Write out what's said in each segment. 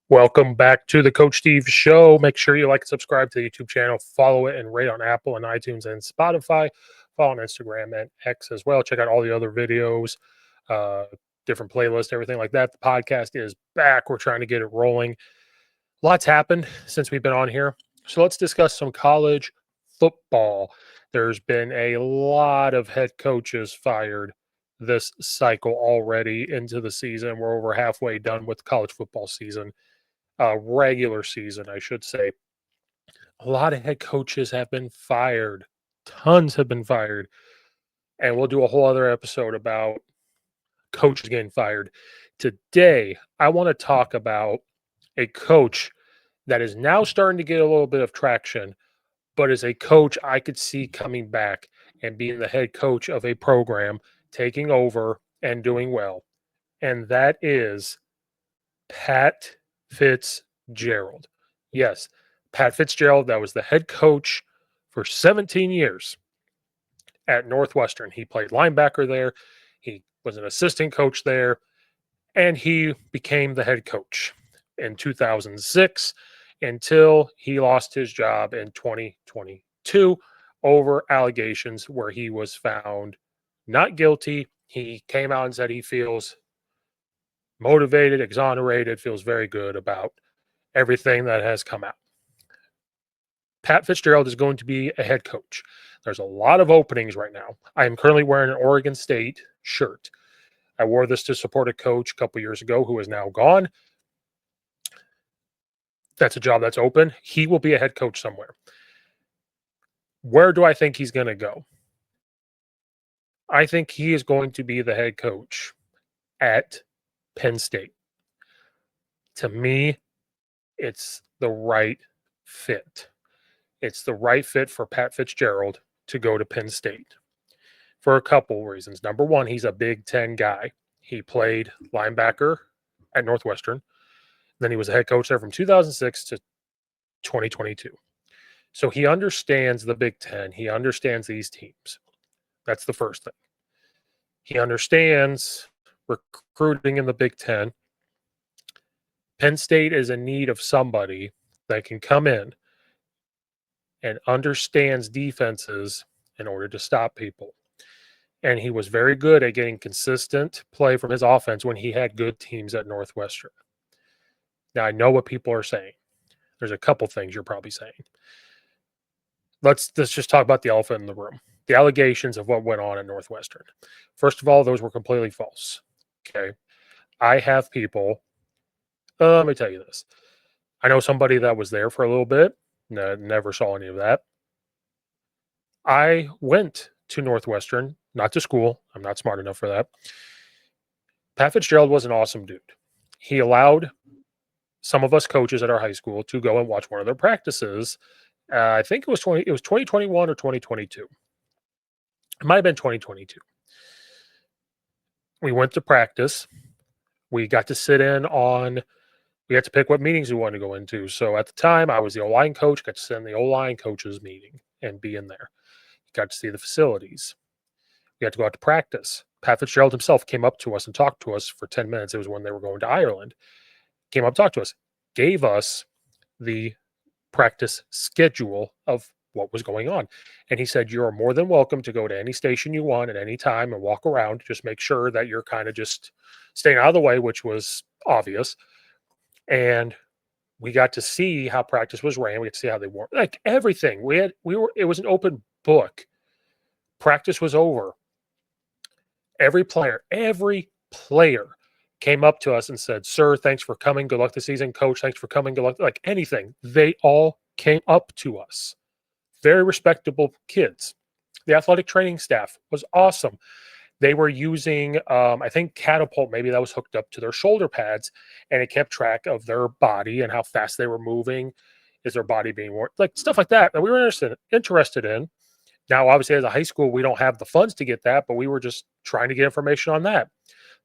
Welcome back to the Coach Steve Show. Make sure you like and subscribe to the YouTube channel, follow it, and rate on Apple and iTunes and Spotify. Follow on Instagram and X as well. Check out all the other videos, uh, different playlists, everything like that. The podcast is back. We're trying to get it rolling. Lots happened since we've been on here. So let's discuss some college football. There's been a lot of head coaches fired this cycle already into the season. We're over halfway done with college football season, regular season, I should say. A lot of head coaches have been fired. Tons have been fired. And we'll do a whole other episode about coaches getting fired. Today, I want to talk about a coach that is now starting to get a little bit of traction, but is a coach I could see coming back and being the head coach of a program, taking over and doing well. And that is Pat Fitzgerald. Yes, Pat Fitzgerald, that was the head coach for 17 years at Northwestern. He played linebacker there. He was an assistant coach there, and he became the head coach in 2006 until he lost his job in 2022 over allegations where he was found not guilty. He came out and said he feels motivated, exonerated, feels very good about everything that has come out. Pat Fitzgerald is going to be a head coach. There's a lot of openings right now. I am currently wearing an Oregon State shirt. I wore this to support a coach a couple years ago who is now gone. That's a job that's open. He will be a head coach somewhere. Where do I think he's going to go? I think he is going to be the head coach at Penn State. To me, it's the right fit. It's the right fit for Pat Fitzgerald to go to Penn State for a couple reasons. Number one, he's a Big Ten guy. He played linebacker at Northwestern. Then he was a head coach there from 2006 to 2022. So he understands the Big Ten. He understands these teams. That's the first thing. He understands recruiting in the Big Ten. Penn State is in need of somebody that can come in and understands defenses in order to stop people. And he was very good at getting consistent play from his offense when he had good teams at Northwestern. Now, I know what people are saying. There's a couple things you're probably saying. Let's just talk about the elephant in the room. The allegations of what went on at Northwestern. First of all, those were completely false. Okay. I have people, let me tell you this. I know somebody that was there for a little bit. Never saw any of that. I went to Northwestern, not to school. I'm not smart enough for that. Pat Fitzgerald was an awesome dude. He allowed some of us coaches at our high school to go and watch one of their practices. I think it was 2021 or 2022. It might have been 2022. We went to practice. We got to sit in on, we had to pick what meetings we wanted to go into. So at the time, I was the O-line coach, got to sit in the O-line coaches meeting and be in there. Got to see the facilities. We had to go out to practice. Pat Fitzgerald himself came up to us and talked to us for 10 minutes. It was when they were going to Ireland. Came up, talked to us, gave us the practice schedule of what was going on. And he said, you're more than welcome to go to any station you want at any time and walk around. Just make sure that you're kind of just staying out of the way, which was obvious. And we got to see how practice was ran. We got to see how they were, like everything. It was an open book. Practice was over. Every player came up to us and said, sir, thanks for coming. Good luck this season. Coach, thanks for coming. Good luck. Like anything. They all came up to us. Very respectable kids. The athletic training staff was awesome. They were using, I think, Catapult, maybe that was hooked up to their shoulder pads, and it kept track of their body and how fast they were moving. Is their body being worn? Like stuff like that we were interested in. Now, obviously, as a high school, we don't have the funds to get that, but we were just trying to get information on that.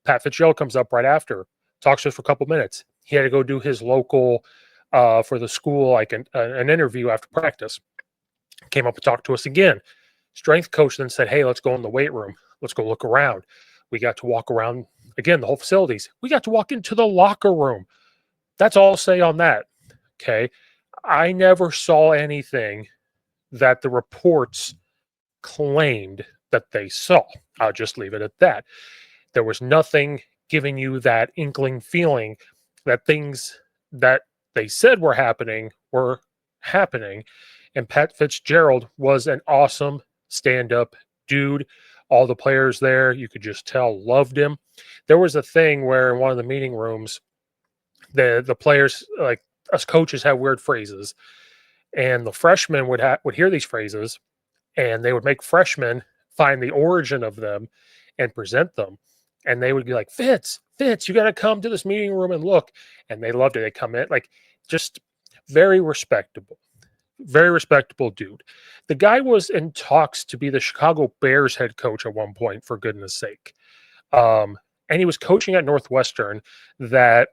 Pat Fitzgerald comes up right after, talks to us for a couple minutes. He had to go do his local, for the school, like an interview after practice. Came up and talked to us again. Strength coach then said, hey, let's go in the weight room. Let's go look around. We got to walk around, again, the whole facilities. We got to walk into the locker room. That's all I'll say on that. Okay. I never saw anything that the reports claimed that they saw. I'll just leave it at that. There was nothing giving you that inkling feeling that things that they said were happening were happening. And Pat Fitzgerald was an awesome stand up dude. All the players there, you could just tell, loved him. There was a thing where in one of the meeting rooms, the players, like us coaches, had weird phrases, and the freshmen would hear these phrases, and they would make freshmen find the origin of them and present them. And they would be like, Fitz, you got to come to this meeting room and look. And they loved it. They come in, like, just very respectable dude. The guy was in talks to be the Chicago Bears head coach at one point, for goodness sake. And he was coaching at Northwestern, that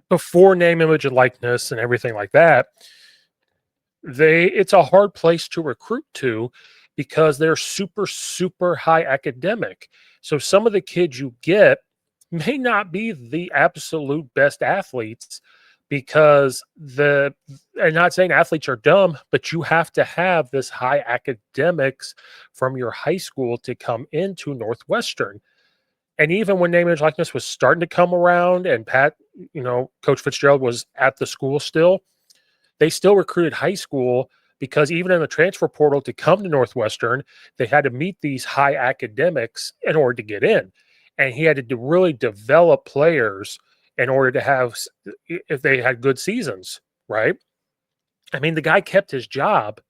before name, image, and likeness and everything like that, it's a hard place to recruit to because they're super high academic. So some of the kids you get may not be the absolute best athletes, because I'm not saying athletes are dumb, but you have to have this high academics from your high school to come into Northwestern. And even when name, image, likeness was starting to come around, and Pat, Coach Fitzgerald was at the school still, they still recruited high school, because even in the transfer portal to come to Northwestern, they had to meet these high academics in order to get in. And he had to really develop players in order to have, if they had good seasons, right? I mean, the guy kept his job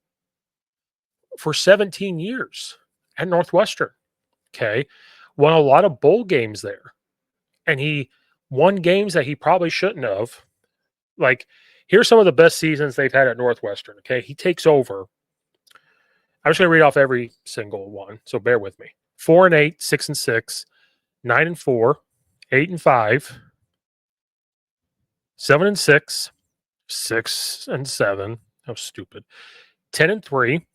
for 17 years at Northwestern, okay? Won a lot of bowl games there. And he won games that he probably shouldn't have. Like, here's some of the best seasons they've had at Northwestern, okay? He takes over. I'm just going to read off every single one, so bear with me. 4-8, 6-6, 9-4, 8-5, 7-6, 6-7. How stupid. 10-3,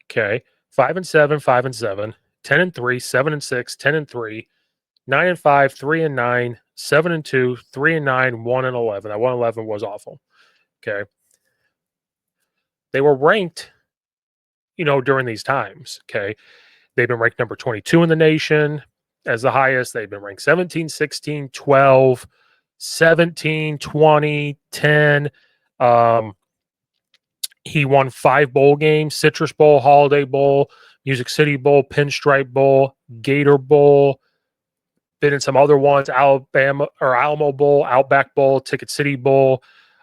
okay. 5-7, 5-7, 10-3, 7-6, 10-3, 9-5, 3-9, 7-2, 3-9, 1-11. That 1-11 was awful. Okay. They were ranked, during these times. Okay. They've been ranked number 22 in the nation as the highest. They've been ranked 17, 16, 12, 17, 20, 10. He won 5 bowl games: Citrus Bowl, Holiday Bowl, Music City Bowl, Pinstripe Bowl, Gator Bowl. Been in some other ones: Alamo Bowl, Outback Bowl, Ticket City Bowl,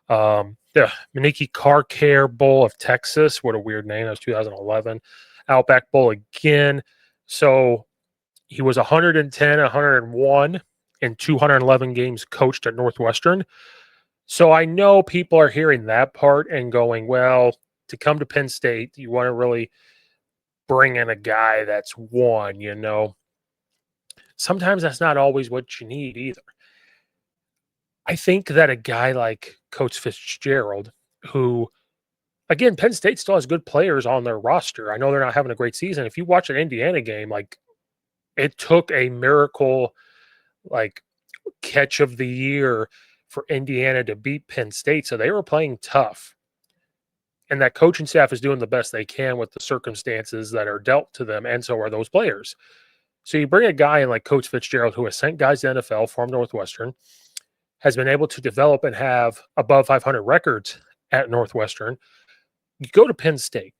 the Maniki Car Care Bowl of Texas. What a weird name. That was 2011. Outback Bowl again. So he was 110, 101 in 211 games coached at Northwestern. So I know people are hearing that part and going, well, to come to Penn State, you want to really bring in a guy that's won, Sometimes that's not always what you need either. I think that a guy like Coach Fitzgerald, who, again, Penn State still has good players on their roster. I know they're not having a great season. If you watch an Indiana game, like, it took a miracle, like, catch of the year for Indiana to beat Penn State. So they were playing tough. And that coaching staff is doing the best they can with the circumstances that are dealt to them, and so are those players. So you bring a guy in like Coach Fitzgerald, who has sent guys to NFL from Northwestern, has been able to develop and have above 500 records at Northwestern. You go to Penn State.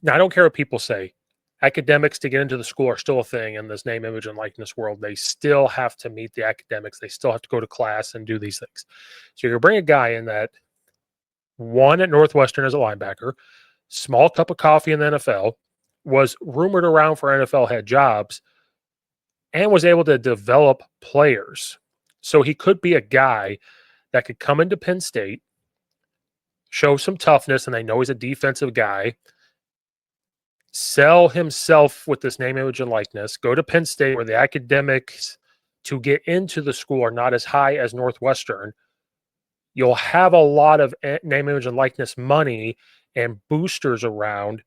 Now, I don't care what people say. Academics to get into the school are still a thing in this name, image, and likeness world. They still have to meet the academics. They still have to go to class and do these things. So you bring a guy in that won at Northwestern as a linebacker, small cup of coffee in the NFL, was rumored around for NFL head jobs, and was able to develop players. So he could be a guy that could come into Penn State, show some toughness, and they know he's a defensive guy, sell himself with this name, image, and likeness, go to Penn State where the academics to get into the school are not as high as Northwestern. You'll have a lot of name, image, and likeness money and boosters around.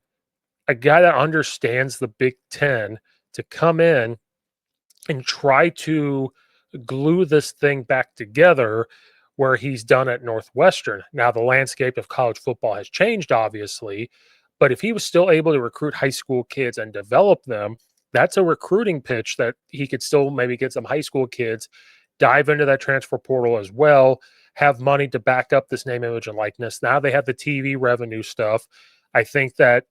A guy that understands the Big Ten to come in and try to glue this thing back together where he's done at Northwestern. Now, the landscape of college football has changed, obviously, but if he was still able to recruit high school kids and develop them, that's a recruiting pitch that he could still maybe get some high school kids, dive into that transfer portal as well, have money to back up this name, image, and likeness. Now they have the TV revenue stuff. I think that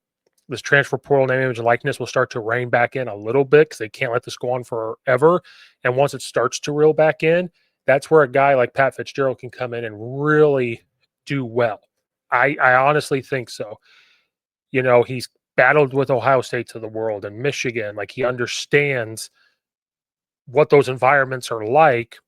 this transfer portal name, image, and likeness will start to rein back in a little bit because they can't let this go on forever. And once it starts to reel back in, that's where a guy like Pat Fitzgerald can come in and really do well. I honestly think so. You know, he's battled with Ohio States of the world and Michigan. Like he understands what those environments are like,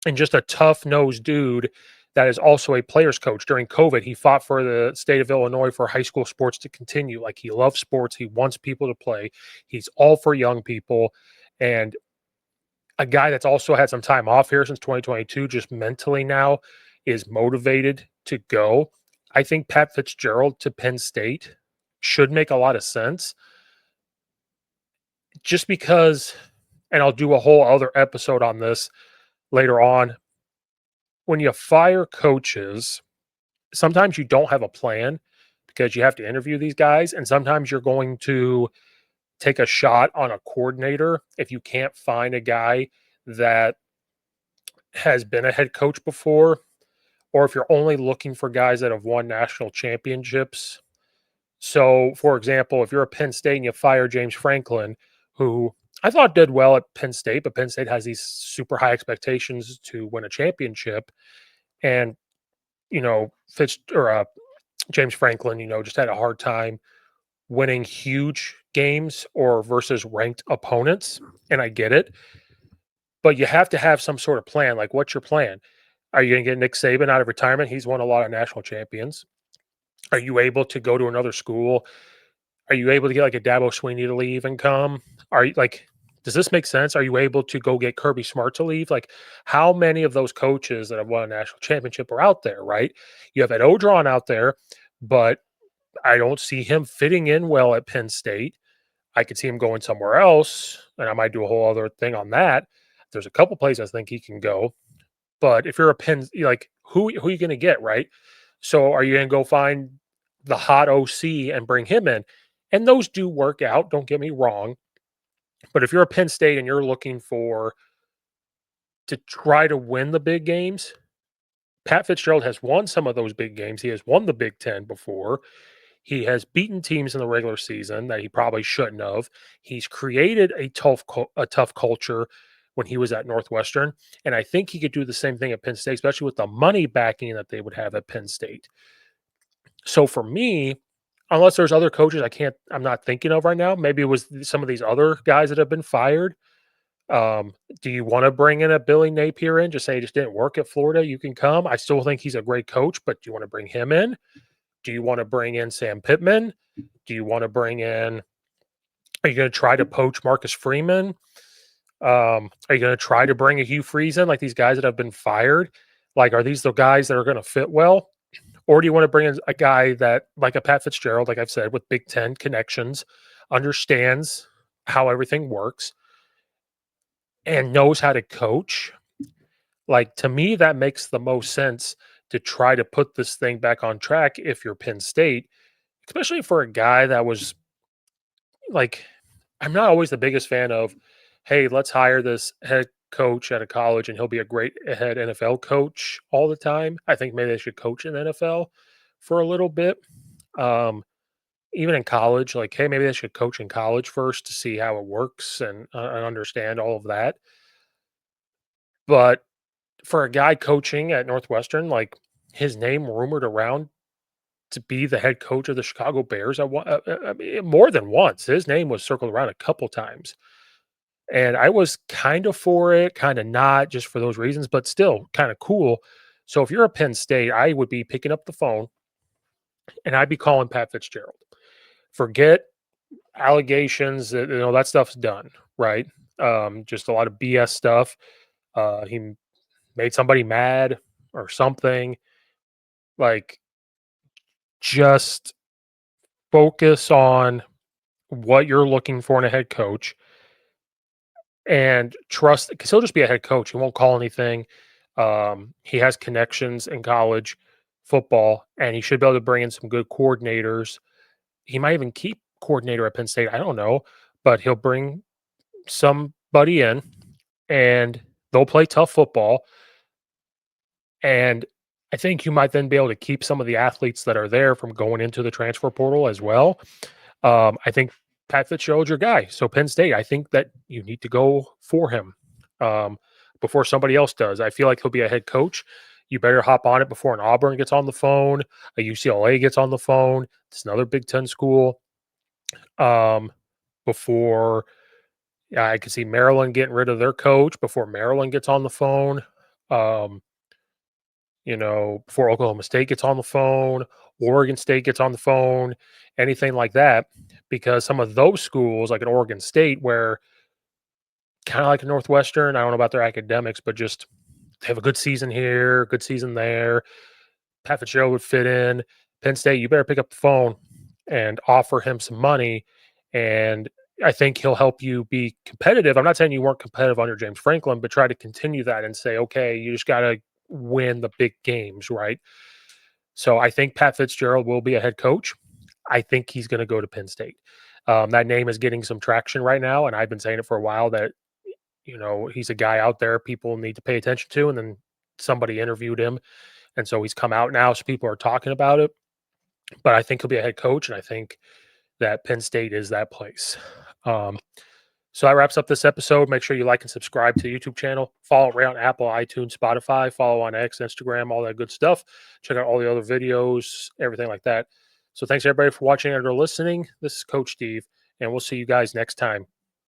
and just a tough nosed dude that is also a player's coach. During COVID, he fought for the state of Illinois for high school sports to continue. Like he loves sports, he wants people to play, he's all for young people. And a guy that's also had some time off here since 2022, just mentally now is motivated to go. I think Pat Fitzgerald to Penn State should make a lot of sense just because, and I'll do a whole other episode on this later on. When you fire coaches, sometimes you don't have a plan because you have to interview these guys, and sometimes you're going to take a shot on a coordinator if you can't find a guy that has been a head coach before, or if you're only looking for guys that have won national championships. So, for example, if you're a Penn State and you fire James Franklin, who I thought did well at Penn State, but Penn State has these super high expectations to win a championship, and James Franklin, just had a hard time winning huge games or versus ranked opponents, and I get it, but you have to have some sort of plan. Like, what's your plan? Are you going to get Nick Saban out of retirement? He's won a lot of national champions. Are you able to go to another school? Are you able to get like a Dabo Sweeney to leave and come? Are you like, does this make sense? Are you able to go get Kirby Smart to leave? Like, how many of those coaches that have won a national championship are out there, right? You have Ed Odron out there, but I don't see him fitting in well at Penn State. I could see him going somewhere else, and I might do a whole other thing on that. There's a couple places I think he can go, but if you're a Penn, like who are you going to get, right? So are you going to go find the hot OC and bring him in? And those do work out. Don't get me wrong, but if you're a Penn State and you're looking for to try to win the big games, Pat Fitzgerald has won some of those big games. He has won the Big Ten before. He has beaten teams in the regular season that he probably shouldn't have. He's created a tough culture when he was at Northwestern, and I think he could do the same thing at Penn State, especially with the money backing that they would have at Penn State. So for me, unless there's other coaches I'm not thinking of right now, maybe it was some of these other guys that have been fired. Do you want to bring in a Billy Napier in? Just say it just didn't work at Florida. You can come. I still think he's a great coach, but do you want to bring him in? Do you want to bring in Sam Pittman? Do you want to bring in? Are you going to try to poach Marcus Freeman? Are you going to try to bring a Hugh Freeze in, like these guys that have been fired? Like, are these the guys that are going to fit well? Or do you want to bring in a guy that, like a Pat Fitzgerald, like I've said, with Big Ten connections, understands how everything works, and knows how to coach? Like, to me, that makes the most sense to try to put this thing back on track if you're Penn State, especially for a guy that was like, I'm not always the biggest fan of, hey, let's hire this head coach at a college and he'll be a great head NFL coach all the time. I think maybe they should coach in the NFL for a little bit. Um, Even in college, like, hey, maybe they should coach in college first to see how it works and understand all of that. But for a guy coaching at Northwestern, like his name rumored around to be the head coach of the Chicago Bears, I mean, more than once. His name was circled around a couple times. And I was kind of for it, kind of not, just for those reasons, but still kind of cool. So if you're a Penn State, I would be picking up the phone and I'd be calling Pat Fitzgerald. Forget allegations that that stuff's done, right? Just a lot of BS stuff. He made somebody mad or something. Like, just focus on what you're looking for in a head coach. and trust because he'll just be a head coach. He won't call anything. He has connections in college football, and he should be able to bring in some good coordinators. He might even keep coordinator at Penn State. I don't know, but he'll bring somebody in, and they'll play tough football. And I think you might then be able to keep some of the athletes that are there from going into the transfer portal as well. I think Pat Fitzgerald's your guy. So Penn State, I think that you need to go for him um, before somebody else does. I feel like he'll be a head coach. You better hop on it before an Auburn gets on the phone, a UCLA gets on the phone. It's another Big Ten school. Before I could see Maryland getting rid of their coach before Maryland gets on the phone. Um, before Oklahoma State gets on the phone, Oregon State gets on the phone, anything like that, because some of those schools, like at Oregon State, where kind of like a Northwestern, I don't know about their academics, but just they have a good season here, good season there. Pat Fitzgerald would fit in. Penn State, you better pick up the phone and offer him some money. And I think he'll help you be competitive. I'm not saying you weren't competitive under James Franklin, but try to continue that and say, okay, you just got to win the big games, right? So I think Pat Fitzgerald will be a head coach. I think he's going to go to Penn State. That name is getting some traction right now, and I've been saying it for a while that he's a guy out there people need to pay attention to. And then somebody interviewed him, and so he's come out now, so people are talking about it. But I think he'll be a head coach, and I think that Penn State is that place. So that wraps up this episode. Make sure you like and subscribe to the YouTube channel. Follow around Apple, iTunes, Spotify. Follow on X, Instagram, all that good stuff. Check out all the other videos, everything like that. So thanks everybody for watching and or listening. This is Coach Steve, and we'll see you guys next time.